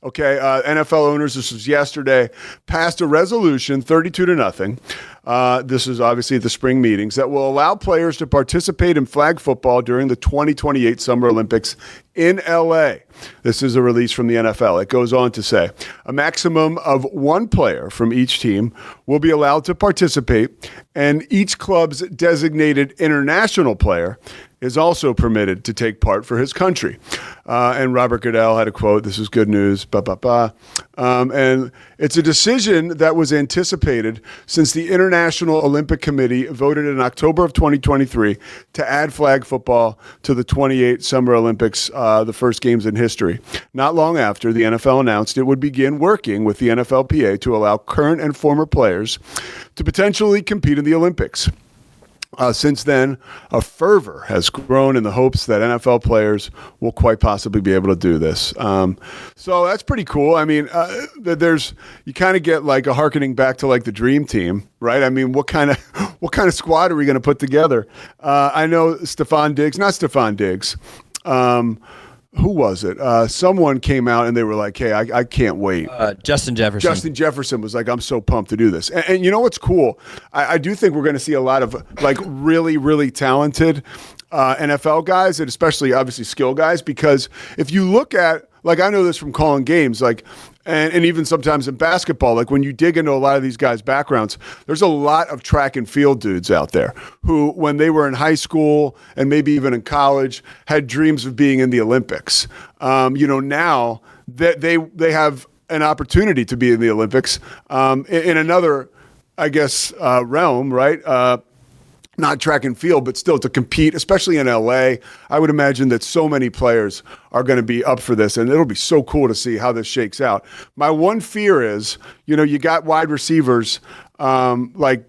Okay, NFL owners, this was yesterday, passed a resolution 32-0. This is obviously at the spring meetings that will allow players to participate in flag football during the 2028 Summer Olympics in LA. This is a release from the NFL. It goes on to say a maximum of one player from each team will be allowed to participate, and each club's designated international player is also permitted to take part for his country. And Robert Goodell had a quote, this is good news, and it's a decision that was anticipated since the International Olympic Committee voted in October of 2023 to add flag football to the 28 Summer Olympics, the first games in history. Not long after, the NFL announced it would begin working with the NFLPA to allow current and former players to potentially compete in the Olympics. Since then, a fervor has grown in the hopes that NFL players will quite possibly be able to do this. So that's pretty cool. I mean, you kind of get like a hearkening back to like the dream team, right? I mean, what kind of squad are we going to put together? I know not Stephon Diggs. Who was it? Someone came out and they were like, hey, I can't wait. Justin Jefferson. Justin Jefferson was like, I'm so pumped to do this. And you know what's cool? I do think we're going to see a lot of like really, really talented NFL guys, and especially obviously skill guys, because if you look at, like, I know this from calling games, like, and even sometimes in basketball, like when you dig into a lot of these guys' backgrounds, there's a lot of track and field dudes out there who, when they were in high school and maybe even in college, had dreams of being in the Olympics. Now that they have an opportunity to be in the Olympics in another, I guess, realm, right? Not track and field, but still to compete, especially in LA. I would imagine that so many players are going to be up for this, and it'll be so cool to see how this shakes out. My one fear is, you got wide receivers like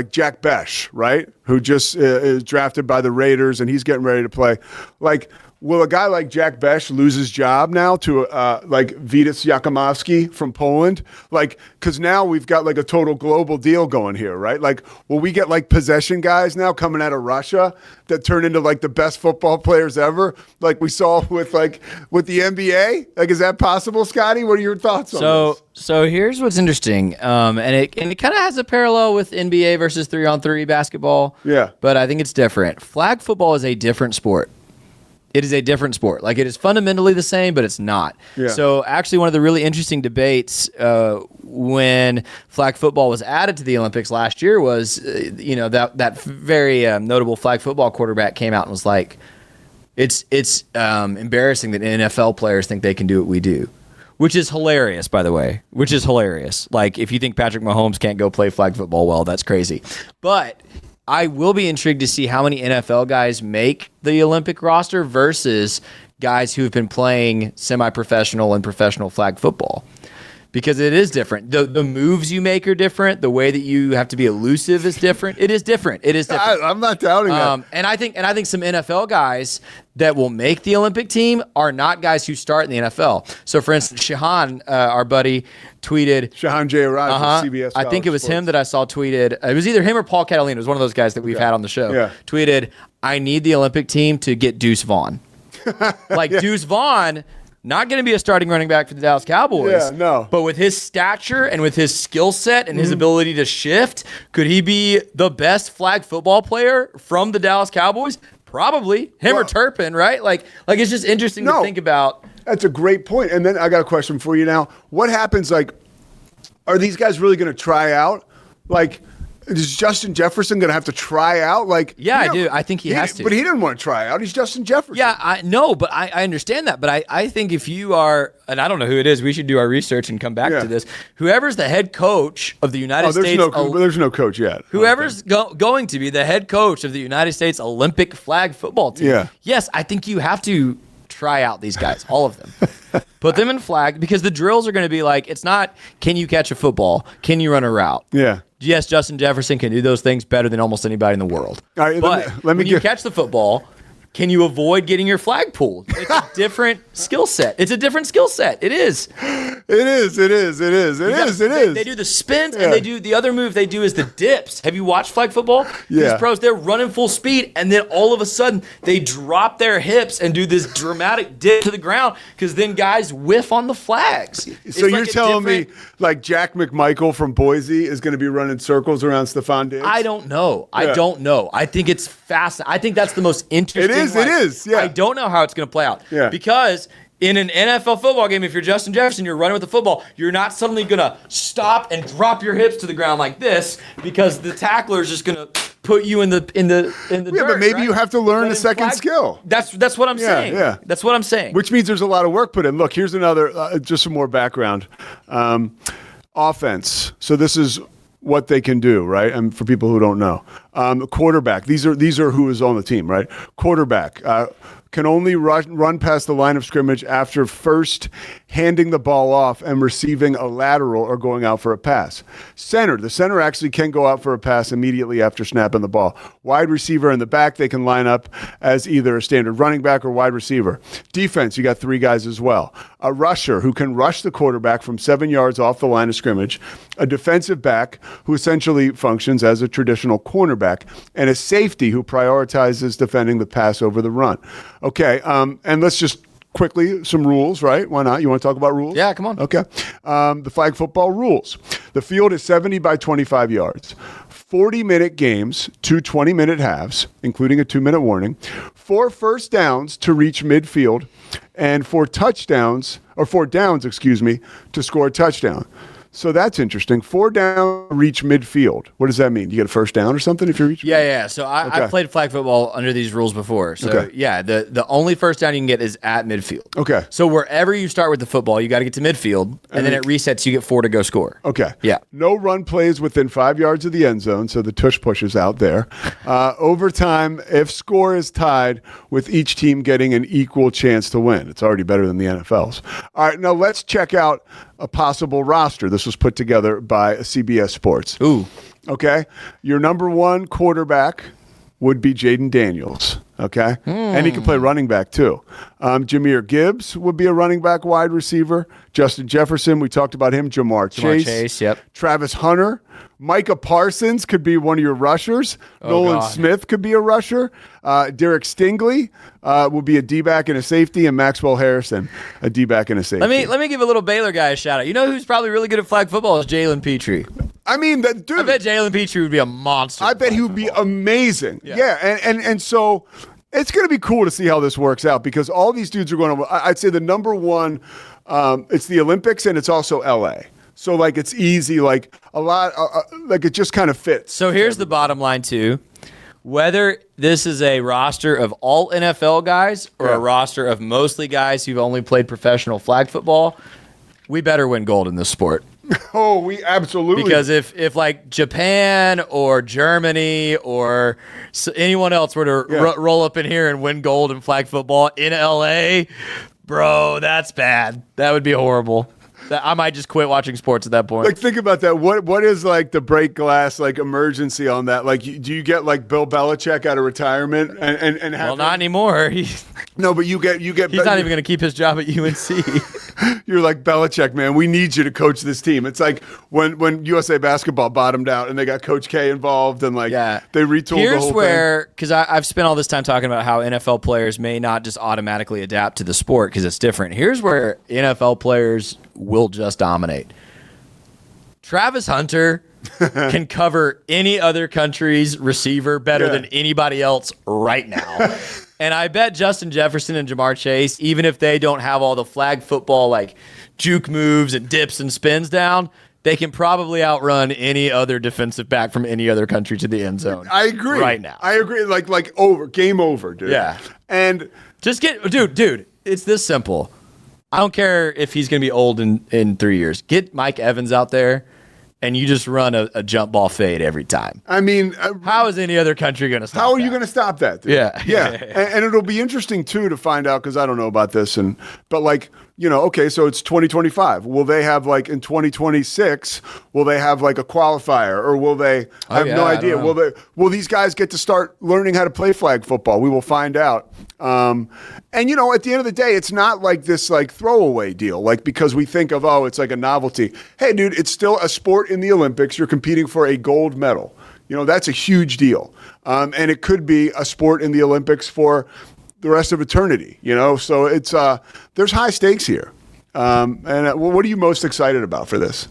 Jack Besh, right? Who just is drafted by the Raiders, and he's getting ready to play. Like, will a guy like Jack Besh lose his job now to like Vitas Jakomowski from Poland? Like, because now we've got like a total global deal going here, right? Like, will we get like possession guys now coming out of Russia that turn into like the best football players ever, like we saw with the NBA? Like, is that possible, Scotty? What are your thoughts on this? So here's what's interesting, and it kind of has a parallel with NBA versus 3-on-3 basketball. Yeah, but I think it's different. Flag football is a different sport. It is a different sport. Like, it is fundamentally the same, but it's not. Yeah. So actually one of the really interesting debates when flag football was added to the Olympics last year was, that very notable flag football quarterback came out and was like, it's embarrassing that NFL players think they can do what we do. Which is hilarious, by the way. Which is hilarious. Like, if you think Patrick Mahomes can't go play flag football well, that's crazy. But I will be intrigued to see how many NFL guys make the Olympic roster versus guys who have been playing semi-professional and professional flag football. Because it is different. The moves you make are different. The way that you have to be elusive is different. It is different. I'm not doubting that. And I think some NFL guys that will make the Olympic team are not guys who start in the NFL. So, for instance, Shahan, our buddy, tweeted. Shahan J. Raj of CBS. I think it was him that I saw tweeted. It was either him or Paul Catalina. It was one of those guys that we've had on the show. Yeah. Tweeted, I need the Olympic team to get Deuce Vaughn. Deuce Vaughn, not going to be a starting running back for the Dallas Cowboys. Yeah, no. But with his stature and with his skill set and his ability to shift, could he be the best flag football player from the Dallas Cowboys? Probably. Him or Turpin, right? Like it's just interesting to think about. That's a great point. And then I got a question for you now. What happens, like, are these guys really going to try out? Like, is Justin Jefferson going to have to try out? Like, yeah, I do. I think he has to. But he didn't want to try out. He's Justin Jefferson. Yeah, I know, but I understand that. But I think if you are, and I don't know who it is, we should do our research and come back to this. Whoever's the head coach of the United States. There's no coach yet. Whoever's going to be the head coach of the United States Olympic flag football team. Yeah. Yes, I think you have to try out these guys, all of them. Put them in flag, because the drills are going to be like, it's not, can you catch a football? Can you run a route? Yeah. Yes, Justin Jefferson can do those things better than almost anybody in the world. All right, but when you catch the football, can you avoid getting your flag pulled? It's a different skill set. It is. It is. They do the spins, and they do the other move they do is the dips. Have you watched flag football? Yeah. These pros, they're running full speed, and then all of a sudden they drop their hips and do this dramatic dip to the ground because then guys whiff on the flags. So you're telling me like Jack McMichael from Boise is going to be running circles around Stephon Diggs? I don't know. I don't know. I think it's fascinating. I think that's the most interesting. It is. Yeah. I don't know how it's going to play out. Yeah. Because in an NFL football game, if you're Justin Jefferson, you're running with the football, you're not suddenly going to stop and drop your hips to the ground like this because the tackler is just going to put you in the dirt. Yeah, but maybe you have to learn a second skill. That's what I'm saying. Yeah. That's what I'm saying. Which means there's a lot of work put in. Look, here's another, just some more background. Offense. So this is what they can do, right? And for people who don't know, quarterback. These are who is on the team, right? Quarterback can only run past the line of scrimmage after first handing the ball off and receiving a lateral or going out for a pass. The center actually can go out for a pass immediately after snapping the ball. Wide receiver in the back, they can line up as either a standard running back or wide receiver. Defense, you got 3 guys as well. A rusher who can rush the quarterback from 7 yards off the line of scrimmage. A defensive back who essentially functions as a traditional cornerback. And a safety who prioritizes defending the pass over the run. Okay, and let's just quickly, some rules, right? Why not? You want to talk about rules? Yeah, come on. Okay. The flag football rules. The field is 70 by 25 yards. 40-minute games, 2 20-minute halves, including a 2-minute warning. 4 first downs to reach midfield, and 4 downs, to score a touchdown. So that's interesting. 4 down, reach midfield. What does that mean? You get a first down or something if you reach? Yeah. So I played flag football under these rules before. So yeah, the only first down you can get is at midfield. Okay. So wherever you start with the football, you got to get to midfield, and then it resets. You get 4 to go score. Okay. Yeah. No run plays within 5 yards of the end zone, so the tush push is out there. Overtime, if score is tied, with each team getting an equal chance to win. It's already better than the NFL's. All right, now let's check out a possible roster. This was put together by CBS Sports. Ooh. Okay. Your number 1 quarterback would be Jaden Daniels. Okay. And he can play running back too. Jahmyr Gibbs would be a running back wide receiver. Justin Jefferson, we talked about him. Jamar Chase. Yep. Travis Hunter. Micah Parsons could be one of your rushers. Nolan Smith could be a rusher. Derek Stingley will be a D-back and a safety, and Maxwell Harrison, a D-back and a safety. Let me give a little Baylor guy a shout out. You know who's probably really good at flag football is Jalen Petrie. I mean, dude. I bet Jalen Petrie would be a monster. I bet he would be amazing. Yeah. And so it's going to be cool to see how this works out because all these dudes are going to, I'd say the number 1, it's the Olympics and it's also LA. So, like, it's easy, like, a lot, like, it just kind of fits. So, here's the bottom line, too. Whether this is a roster of all NFL guys or a roster of mostly guys who've only played professional flag football, we better win gold in this sport. Oh, we absolutely. Because if like, Japan or Germany or anyone else were to roll up in here and win gold in flag football in LA, bro, that's bad. That would be horrible. I might just quit watching sports at that point. Like, think about that. What is like the break glass like emergency on that? Like, do you get like Bill Belichick out of retirement and have? Well, not anymore. No, but you get. He's not even going to keep his job at UNC. You're like, Belichick, man. We need you to coach this team. It's like when USA basketball bottomed out and they got Coach K involved and like they retooled the whole thing. Here's where, because I've spent all this time talking about how NFL players may not just automatically adapt to the sport because it's different. Here's where NFL players will just dominate. Travis Hunter can cover any other country's receiver better than anybody else right now. And I bet Justin Jefferson and Jamar Chase, even if they don't have all the flag football like juke moves and dips and spins down, they can probably outrun any other defensive back from any other country to the end zone. I agree. Right now. I agree. Like over. Game over, dude. Yeah. And just dude, it's this simple. I don't care if he's going to be old in 3 years. Get Mike Evans out there, and you just run a jump ball fade every time. I mean, how is any other country going to stop that? How are you going to stop that, dude? Yeah. And it'll be interesting, too, to find out, because I don't know about this, but like okay, so it's 2025. Will they have like in 2026, will they have like a qualifier, or will they, I have no idea. Will these guys get to start learning how to play flag football? We will find out. And at the end of the day, it's not like this like throwaway deal, like because we think of, it's like a novelty. Hey dude, it's still a sport in the Olympics. You're competing for a gold medal. That's a huge deal. And it could be a sport in the Olympics for the rest of eternity, so it's there's high stakes here. And what are you most excited about for this?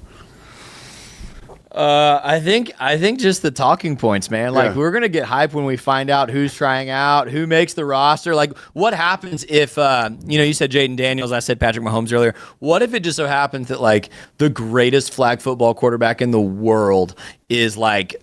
I think just the talking points, man. Like we're gonna get hype when we find out who's trying out, who makes the roster. Like what happens if you said Jaden Daniels, I said Patrick Mahomes earlier. What if it just so happens that like the greatest flag football quarterback in the world is like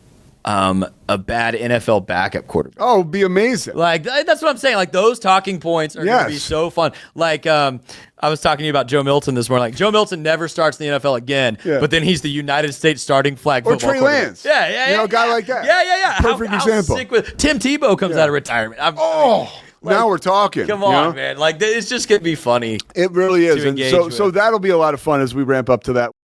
a bad NFL backup quarterback? Oh, it'd be amazing. Like that's what I'm saying. Like those talking points are going to be so fun. Like I was talking to you about Joe Milton this morning. Like Joe Milton never starts in the NFL again, but then he's the United States starting flag football. Or Trey Lance. Yeah. A guy like that. Yeah. Perfect example. Sick with Tim Tebow comes out of retirement. Now we're talking. Come on, man. Like it's just going to be funny. It really is. And so that'll be a lot of fun as we ramp up to that.